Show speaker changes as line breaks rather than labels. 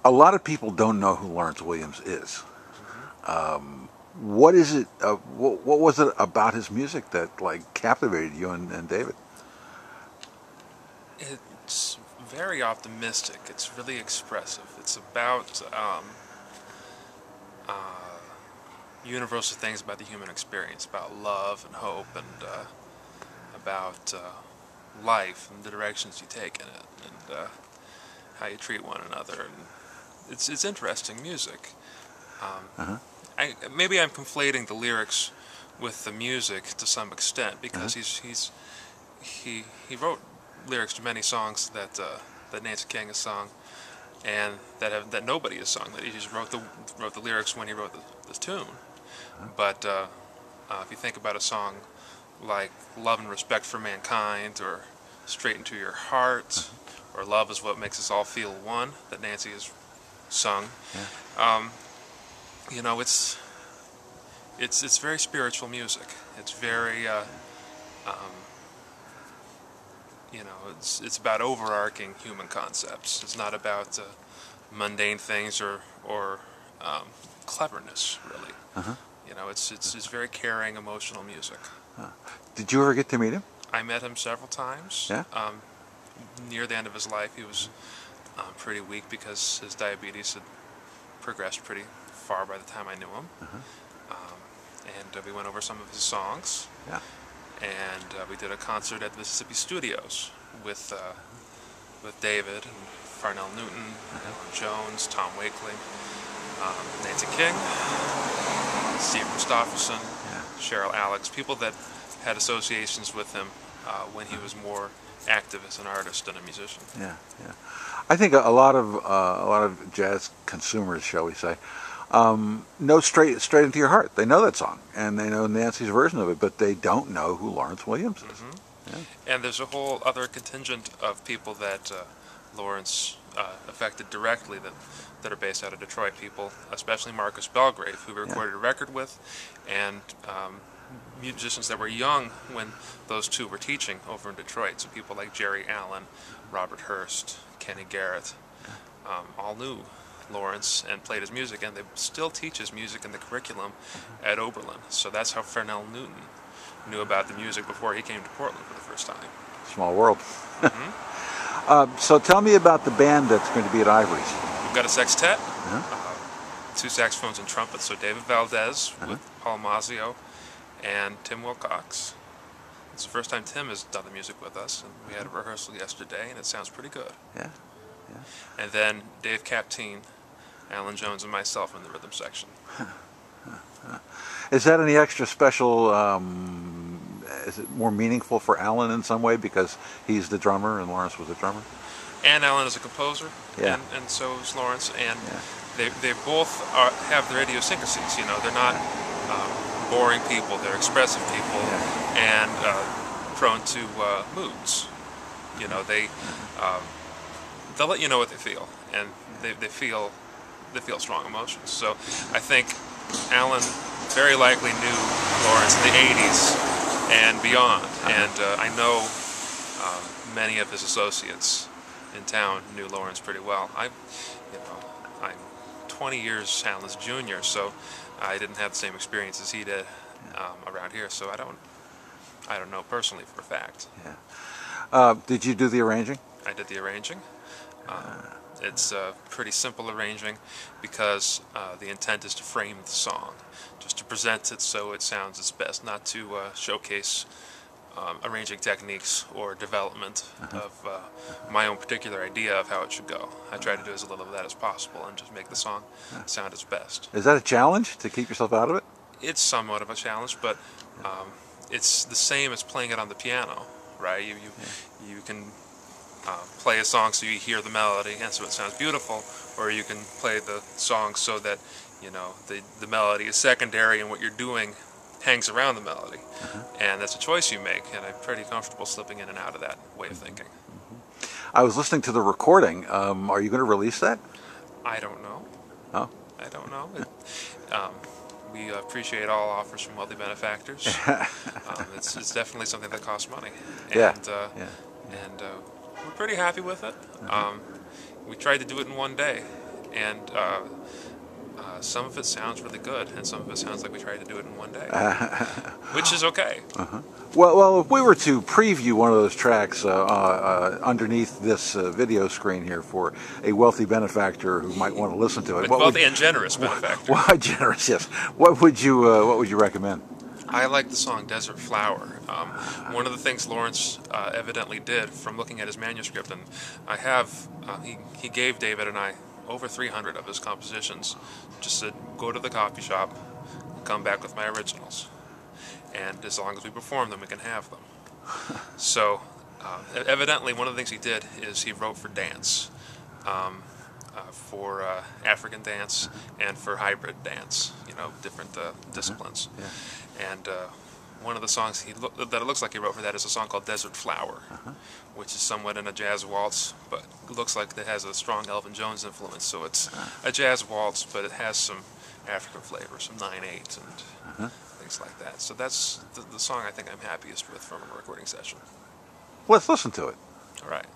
A lot of people don't know who Lawrence Williams is. What is it? What was it about his music that like captivated you and David?
It's very optimistic. It's really expressive. It's about uh, universal things about the human experience, about love and hope, and about life and the directions you take in it, and how you treat one another. And it's interesting music.
Uh-huh.
Maybe I'm conflating the lyrics with the music to some extent because he wrote lyrics to many songs that Nancy King has sung and that nobody has sung. That he just wrote the lyrics when he wrote the tune. But if you think about a song like "Love and Respect for Mankind" or "Straight into Your Heart" or "Love is What Makes Us All Feel One" that Nancy has sung, you know, it's very spiritual music. It's very you know, it's about overarching human concepts. It's not about mundane things or cleverness, really. You know, it's very caring, emotional music.
Did you ever get to meet him?
I met him several times.
Yeah.
Near the end of his life, he was pretty weak because his diabetes had progressed pretty far by the time I knew him. And we went over some of his songs.
Yeah.
And we did a concert at the Mississippi Studios with David and Farnell Newton, Alan Jones, Tom Wakely, Nancy King, Steve Christopherson, Cheryl Alex, people that had associations with him when he was more active as an artist and a musician.
Yeah, yeah. I think a lot of jazz consumers, shall we say, know straight into your heart. They know that song and they know Nancy's version of it, but they don't know who Lawrence Williams is.
And there's a whole other contingent of people that Lawrence affected directly that are based out of Detroit. People, especially Marcus Belgrave, who we recorded a record with, and musicians that were young when those two were teaching over in Detroit. So people like Jerry Allen, Robert Hurst, Kenny Garrett, all knew Lawrence and played his music, and they still teach his music in the curriculum at Oberlin. So that's how Farnell Newton knew about the music before he came to Portland for the first time.
Small world. So tell me about the band that's going to be at Ivory's.
We've got a sextet, 2 saxophones and trumpets. So David Valdez with Paul Mazzio and Tim Wilcox. It's the first time Tim has done the music with us, and we had a rehearsal yesterday, and it sounds pretty good.
Yeah.
And then Dave Capteen, Alan Jones, and myself in the rhythm section.
Is that any extra special? Is it more meaningful for Alan in some way because he's the drummer and Lawrence was the drummer?
And Alan is a composer, and so is Lawrence, and they both have their idiosyncrasies. You know, they're not boring people; they're expressive people, and prone to moods. You know, they'll let you know what they feel, and they feel strong emotions. So I think Alan very likely knew Lawrence in the '80s and beyond, and I know many of his associates in town knew Lawrence pretty well. I'm 20 years Alan's junior, so I didn't have the same experience as he did around here. So I don't know personally for a fact.
Yeah. Did you do the arranging?
I did the arranging. It's pretty simple arranging because the intent is to frame the song, just to present it so it sounds its best, not to showcase arranging techniques or development of my own particular idea of how it should go. I try to do as little of that as possible and just make the song sound its best.
Is that a challenge to keep yourself out of it?
It's somewhat of a challenge, but it's the same as playing it on the piano, right? You can play a song so you hear the melody and so it sounds beautiful, or you can play the song so that the melody is secondary and what you're doing hangs around the melody, and that's a choice you make, and I'm pretty comfortable slipping in and out of that way of thinking.
I was listening to the recording. Are you going to release that?
I don't know.
Oh.
I don't know. We appreciate all offers from wealthy benefactors. It's definitely something that costs money, and and we're pretty happy with it. We tried to do it in one day, and some of it sounds really good, and some of it sounds like we tried to do it in one day, which is okay.
Well, if we were to preview one of those tracks underneath this video screen here for a wealthy benefactor who might want to listen to it,
Wealthy and generous benefactor.
Why generous? Yes. What would you recommend?
I like the song "Desert Flower." One of the things Lawrence evidently did from looking at his manuscript, and I have, he gave David and I over 300 of his compositions. Just said, go to the coffee shop, come back with my originals, and as long as we perform them, we can have them. So, evidently, one of the things he did is he wrote for dance, for African dance and for hybrid dance, different disciplines.
Yeah.
And one of the songs that it looks like he wrote for that is a song called "Desert Flower," which is somewhat in a jazz waltz, but it looks like it has a strong Elvin Jones influence. So it's a jazz waltz, but it has some African flavor, some 9/8 and things like that. So that's the song I think I'm happiest with from a recording session.
Let's listen to it.
All right.